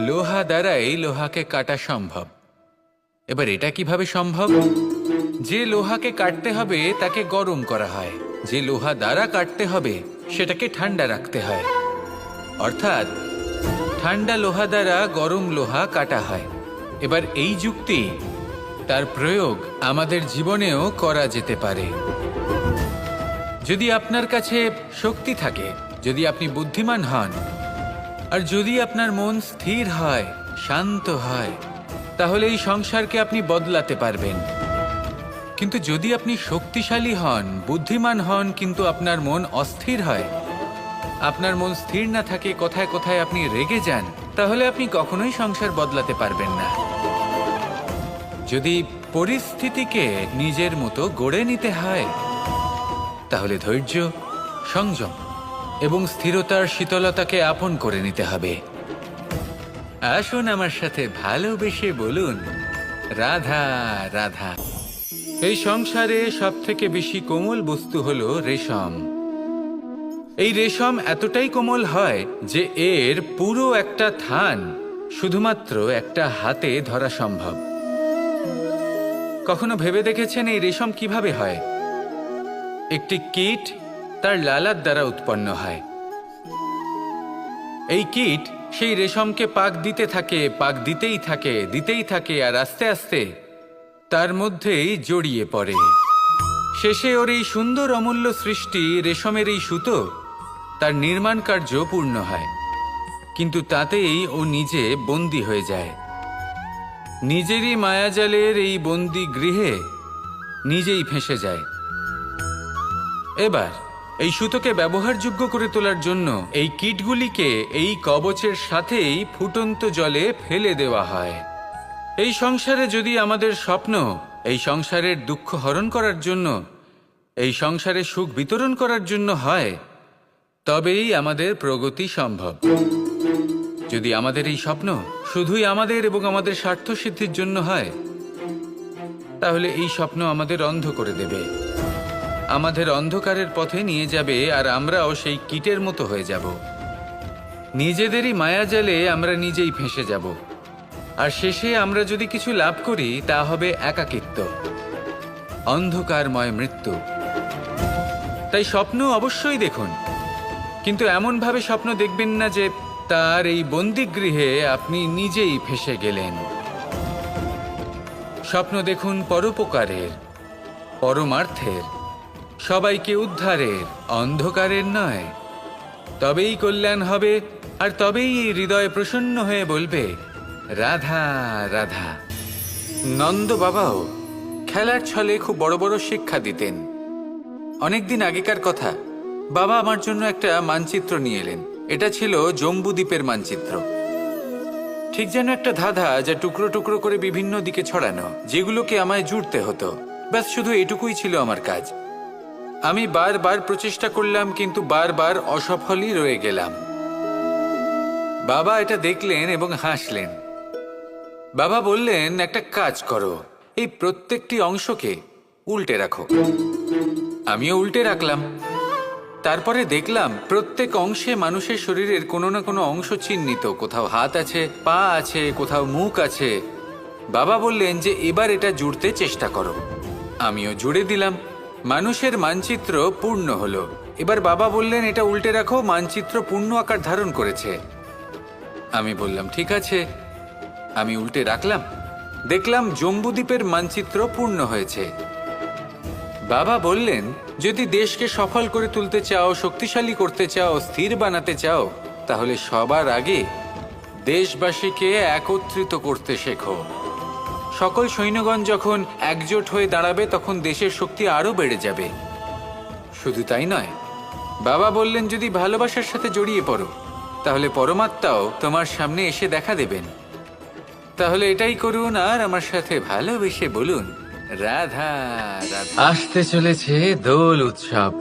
লোহা দ্বারাই লোহাকে কাটা সম্ভব। এবার এটা কিভাবে সম্ভব? যে লোহাকে কাটতে হবে তাকে গরম করা হয়, যে লোহা দ্বারা কাটতে হবে সেটাকে ঠান্ডা রাখতে হয়, অর্থাৎ ঠান্ডা লোহা দ্বারা গরম লোহা কাটা হয়। এবার এই যুক্তি তার প্রয়োগ আমাদের জীবনেও করা যেতে পারে। যদি আপনার কাছে শক্তি থাকে, যদি আপনি বুদ্ধিমান হন, আর যদি আপনার মন স্থির হয়, শান্ত হয়, তাহলে এই সংসারকে আপনি বদলাতে পারবেন। কিন্তু যদি আপনি শক্তিশালী হন, বুদ্ধিমান হন, কিন্তু আপনার মন অস্থির হয়, আপনার মন স্থির না থাকে, কোথায় কোথায় আপনি রেগে যান, তাহলে আপনি কখনোই সংসার বদলাতে পারবেন না। যদি পরিস্থিতিকে নিজের মতো গড়ে নিতে হয়, তাহলে ধৈর্য, সংযম এবং স্থিরতার শীতলতাকে আপন করে নিতে হবে। আসুন আমার সাথে ভালোবেসে বলুন, রাধা রাধা। এই সংসারে সবথেকে বেশি কোমল বস্তু হলো রেশম। এই রেশম এতটাই কোমল হয় যে এর পুরো একটা থান শুধুমাত্র একটা হাতে ধরা সম্ভব। কখনো ভেবে দেখেছেন এই রেশম কিভাবে হয়? একটি কীট তার লালার দ্বারা উৎপন্ন হয়। এই কীট সেই রেশমকে পাক দিতে থাকে, পাক দিতেই থাকে, আর আস্তে আস্তে তার মধ্যেই জড়িয়ে পড়ে। শেষে ওর এই সুন্দর অমূল্য সৃষ্টি রেশমের এই সুতো, তার নির্মাণ কার্য পূর্ণ হয়, কিন্তু তাতেই ও নিজে বন্দী হয়ে যায়। নিজেরই মায়াজালের এই বন্দী গৃহে নিজেই ফেঁসে যায়। এবার এই সুতোকে ব্যবহারযোগ্য করে তোলার জন্য এই কীটগুলিকে এই কবচের সাথেই ফুটন্ত জলে ফেলে দেওয়া হয়। এই সংসারে যদি আমাদের স্বপ্ন এই সংসারের দুঃখ হরণ করার জন্য, এই সংসারে সুখ বিতরণ করার জন্য হয়, তবেই আমাদের প্রগতি সম্ভব। যদি আমাদের এই স্বপ্ন শুধুই আমাদের এবং আমাদের স্বার্থ সিদ্ধির জন্য হয়, তাহলে এই স্বপ্ন আমাদের অন্ধ করে দেবে, আমাদের অন্ধকারের পথে নিয়ে যাবে, আর আমরাও সেই কীটের মতো হয়ে যাব। নিজেদেরই মায়াজালে আমরা নিজেই ফেঁসে যাব, আর শেষে আমরা যদি কিছু লাভ করি তা হবে একাকিত্ব, অন্ধকারময় মৃত্যু। তাই স্বপ্ন অবশ্যই দেখুন, কিন্তু এমনভাবে স্বপ্ন দেখবেন না যে তার এই বন্দিগৃহে আপনি নিজেই ফেঁসে গেলেন। স্বপ্ন দেখুন পরোপকারের, পরমার্থের, সবাইকে উদ্ধারের, অন্ধকারের নয়। তবেই কল্যাণ হবে, আর তবেই এই হৃদয় প্রসন্ন হয়ে বলবে, রাধা রাধা। নন্দ বাবাও খেলার ছলে খুব বড় বড় শিক্ষা দিতেন। অনেকদিন আগেকার কথা, বাবা আমার জন্য একটা মানচিত্র নিয়ে এলেন। এটা ছিল জম্বু দ্বীপের মানচিত্র, ঠিক যেন একটা ধাঁধা, যা টুকরো টুকরো করে বিভিন্ন দিকে ছড়ানো, যেগুলোকে আমায় জুড়তে হতো। ব্যাস শুধু এটুকুই ছিল আমার কাজ। আমি বারবার প্রচেষ্টা করলাম, কিন্তু বারবার অসফলই রয়ে গেলাম। বাবা এটা দেখলেন এবং হাসলেন। বাবা বললেন, একটা কাজ করো, এই প্রত্যেকটি অংশকে উল্টে রাখো। আমিও উল্টে রাখলাম। তারপরে দেখলাম প্রত্যেক অংশে মানুষের শরীরের কোনো না কোনো অংশ চিহ্নিত। কোথাও হাত আছে, পা আছে, কোথাও মুখ আছে। বাবা বললেন যে এবার এটা জুড়তে চেষ্টা করো। আমিও জুড়ে দিলাম। মানুষের মানচিত্র পূর্ণ হলো। এবার বাবা বললেন, এটা উল্টে রাখো, মানচিত্র পূর্ণ আকার ধারণ করেছে। আমি বললাম, ঠিক আছে। আমি উল্টে রাখলাম, দেখলাম জম্বুদ্বীপের মানচিত্র পূর্ণ হয়েছে। বাবা বললেন, যদি দেশকে সফল করে তুলতে চাও, শক্তিশালী করতে চাও, স্থির বানাতে চাও, তাহলে সবার আগে দেশবাসীকে একত্রিত করতে শেখো। সকল সৈন্যগণ যখন একজোট হয়ে দাঁড়াবে, তখন দেশের শক্তি আরো বেড়ে যাবে। শুধু তাই নয়, বাবা বললেন, যদি ভালোবাসার সাথে জড়িয়ে পড়ো, তাহলে পরমাত্মাও তোমার সামনে এসে দেখা দেবেন। তাহলে এটাই করুন, আর আমার সাথে ভালোবেসে বলুন, রাধা রাধা। আসতে চলেছে দোল উৎসব।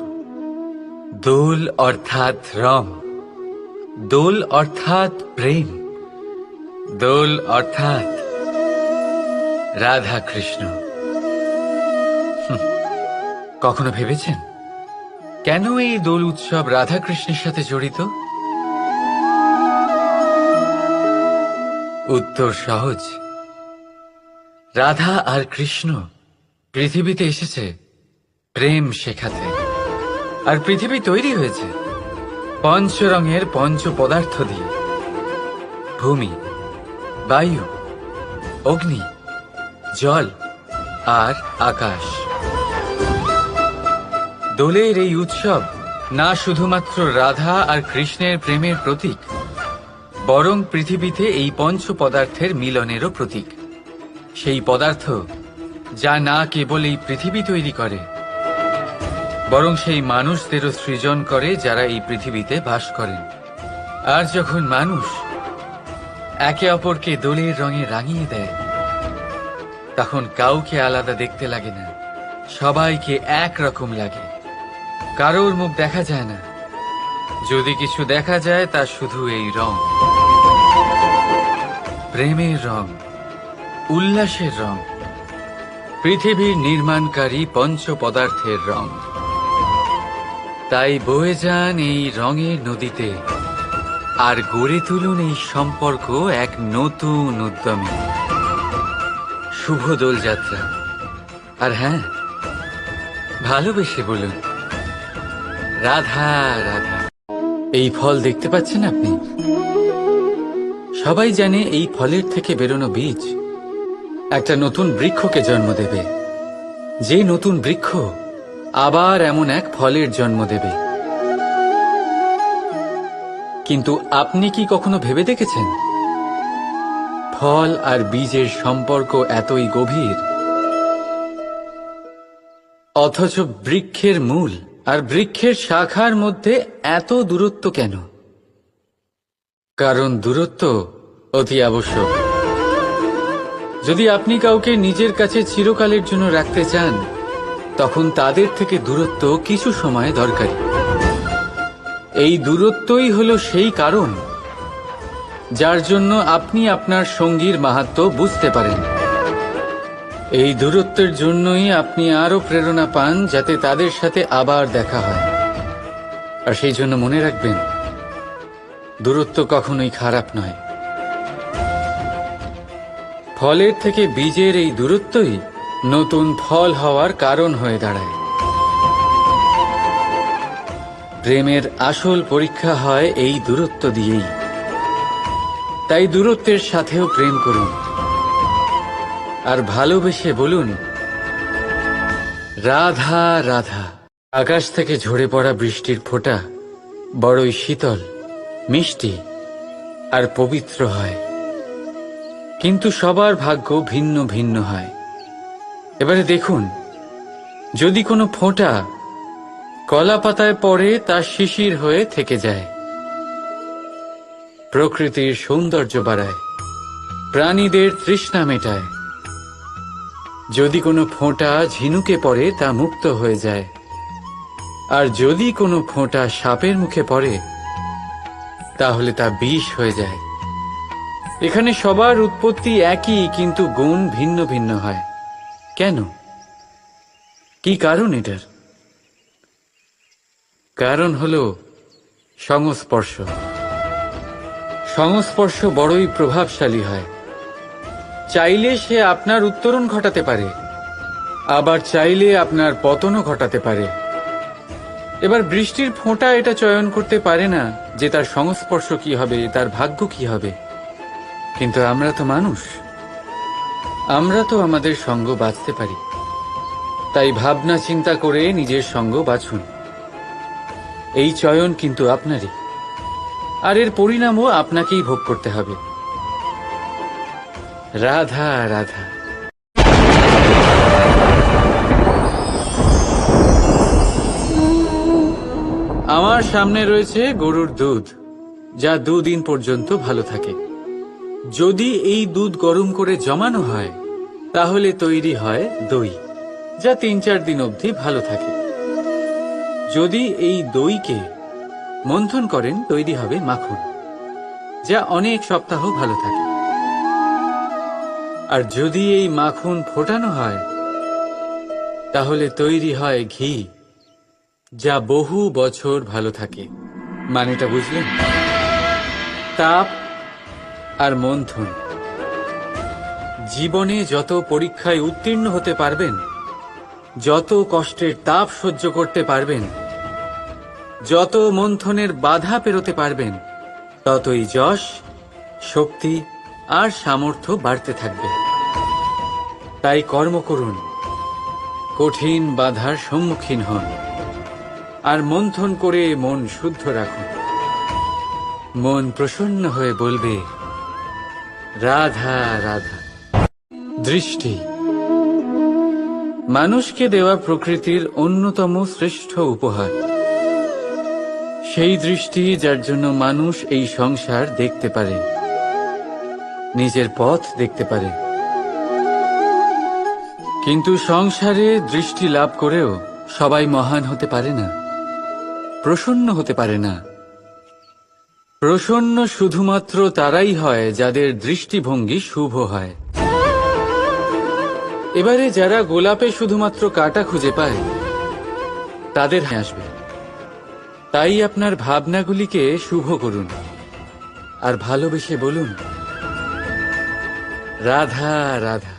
দোল অর্থাৎ রং, দোল অর্থাৎ প্রেম, দোল অর্থাৎ রাধা কৃষ্ণ। কখনো ভেবেছেন কেন এই দোল উৎসব রাধা কৃষ্ণের সাথে জড়িত? উত্তর সহজ। রাধা আর কৃষ্ণ পৃথিবীতে এসেছে প্রেম শেখাতে, আর পৃথিবী তৈরি হয়েছে পঞ্চরঙের পঞ্চ পদার্থ দিয়ে। ভূমি, বায়ু, অগ্নি, জল আর আকাশ। দোলের এই উৎসব না শুধুমাত্র রাধা আর কৃষ্ণের প্রেমের প্রতীক, বরং পৃথিবীতে এই পঞ্চ পদার্থের মিলনেরও প্রতীক। সেই পদার্থ যা না কেবল এই পৃথিবী তৈরি করে, বরং সেই মানুষদেরও সৃজন করে যারা এই পৃথিবীতে বাস করেন। আর যখন মানুষ একে অপরকে দোলের রঙে রাঙিয়ে দেয়, তখন কাউকে আলাদা দেখতে লাগে না, সবাইকে একরকম লাগে। কারোর মুখ দেখা যায় না, যদি কিছু দেখা যায় তা শুধু এই রং, প্রেমের রং, উল্লাসের রং, পৃথিবীর নির্মাণকারী পঞ্চ পদার্থের রং। তাই বয়ে যান এই রঙের নদীতে আর গড়ে তুলুন এই সম্পর্ক এক নতুন উদ্যমে। শুভ দোলযাত্রা। আর হ্যাঁ, ভালোবেসে বলুন রাধা রাধা। এই ফল দেখতে পাচ্ছেন আপনি? সবাই জানে এই ফলের থেকে বেরোনো বীজ একটা নতুন বৃক্ষকে জন্ম দেবে, যে নতুন বৃক্ষ আবার এমন এক ফলের জন্ম দেবে। কিন্তু আপনি কি কখনো ভেবে দেখেছেন ফল আর বীজের সম্পর্ক এতই গভীর, অথচ বৃক্ষের মূল আর বৃক্ষের শাখার মধ্যে এত দূরত্ব কেন? কারণ দূরত্ব অতি আবশ্যক। যদি আপনি কাউকে নিজের কাছে চিরকালের জন্য রাখতে চান, তখন তাদের থেকে দূরত্ব কিছু সময় দরকারি। এই দূরত্বই হলো সেই কারণ যার জন্য আপনি আপনার সঙ্গীর মাহাত্ম্য বুঝতে পারেন। এই দূরত্বের জন্যই আপনি আরো প্রেরণা পান যাতে তাদের সাথে আবার দেখা হয়। আর সেই জন্য মনে রাখবেন, দূরত্ব কখনোই খারাপ নয়। ফলের থেকে বীজের এই দূরত্বই নতুন ফল হওয়ার কারণ হয়ে দাঁড়ায়। প্রেমের আসল পরীক্ষা হয় এই দূরত্ব দিয়েই। তাই দূরত্বের সাথেও প্রেম করুন আর ভালোবেসে বলুন রাধা রাধা। আকাশ থেকে ঝরে পড়া বৃষ্টির ফোঁটা বড়ই শীতল, মিষ্টি আর পবিত্র হয়, কিন্তু সবার ভাগ্য ভিন্ন ভিন্ন হয়। এবারে দেখুন, যদি কোনো ফোঁটা কলা পাতায় পড়ে তা শিশির হয়ে থেকে যায়, প্রকৃতির সৌন্দর্য বাড়ায়, প্রাণীদের তৃষ্ণা মেটায়। যদি কোনো ফোঁটা ঝিনুকে পড়ে তা মুক্ত হয়ে যায়, আর যদি কোনো ফোঁটা সাপের মুখে পড়ে তাহলে তা বিষ হয়ে যায়। এখানে সবার উৎপত্তি একই, কিন্তু গুণ ভিন্ন ভিন্ন হয়। কেন? কি কারণ এটার? কারণ হলো সংস্পর্শ। সংস্পর্শ বড়ই প্রভাবশালী হয়। চাইলে সে আপনার উত্তরণ ঘটাতে পারে, আবার চাইলে আপনার পতনও ঘটাতে পারে। এবার বৃষ্টির ফোঁটা এটা চয়ন করতে পারে না যে তার সংস্পর্শ কি হবে, তার ভাগ্য কি হবে। কিন্তু আমরা তো মানুষ, আমরা তো আমাদের সঙ্গ বাছতে পারি। তাই ভাবনা চিন্তা করে নিজের সঙ্গ বাছুন। এই চয়ন কিন্তু আপনারই, আর এর পরিণামও আপনাকেই ভোগ করতে হবে। রাধা রাধা। আমার সামনে রয়েছে গরুর দুধ, যা 2 দিন পর্যন্ত ভালো থাকে। যদি এই দুধ গরম করে জমানো হয় তাহলে তৈরি হয় দই, যা 3-4 দিন অবধি ভালো থাকে। যদি এই দইকে মন্থন করেন তৈরি হবে মাখন, যা অনেক সপ্তাহ ভালো থাকে। আর যদি এই মাখন ফোটানো হয় তাহলে তৈরি হয় ঘি, যা বহু বছর ভালো থাকে। মানেটা বুঝলেন? তাপ আর মন্থন। জীবনে যত পরীক্ষায় উত্তীর্ণ হতে পারবেন, যত কষ্টের তাপ সহ্য করতে পারবেন, যত মন্থনের বাধা পেরোতে পারবেন, ততই যশ, শক্তি আর সামর্থ্য বাড়তে থাকবে। তাই কর্ম করুন, কঠিন বাধার সম্মুখীন হন আর মন্থন করে মন শুদ্ধ রাখুন। মন প্রসন্ন হয়ে বলবে, রাধা রাধা। দৃষ্টি মানুষকে দেওয়া প্রকৃতির অন্যতম শ্রেষ্ঠ উপহার। সেই দৃষ্টি যার জন্য মানুষ এই সংসার দেখতে পারে, নিজের পথ দেখতে পারে। কিন্তু সংসারে দৃষ্টি লাভ করেও সবাই মহান হতে পারে না, প্রসন্ন হতে পারে না। প্রসন্ন শুধুমাত্র তারাই হয় যাদের দৃষ্টিভঙ্গি শুভ হয়। এবারে যারা গোলাপে শুধুমাত্র কাঁটা খুঁজে পায় তাদের আসবে। তাই আপনার ভাবনাগুলিকে শুভ করুন আর ভালোবেসে বলুন, রাধা রাধা।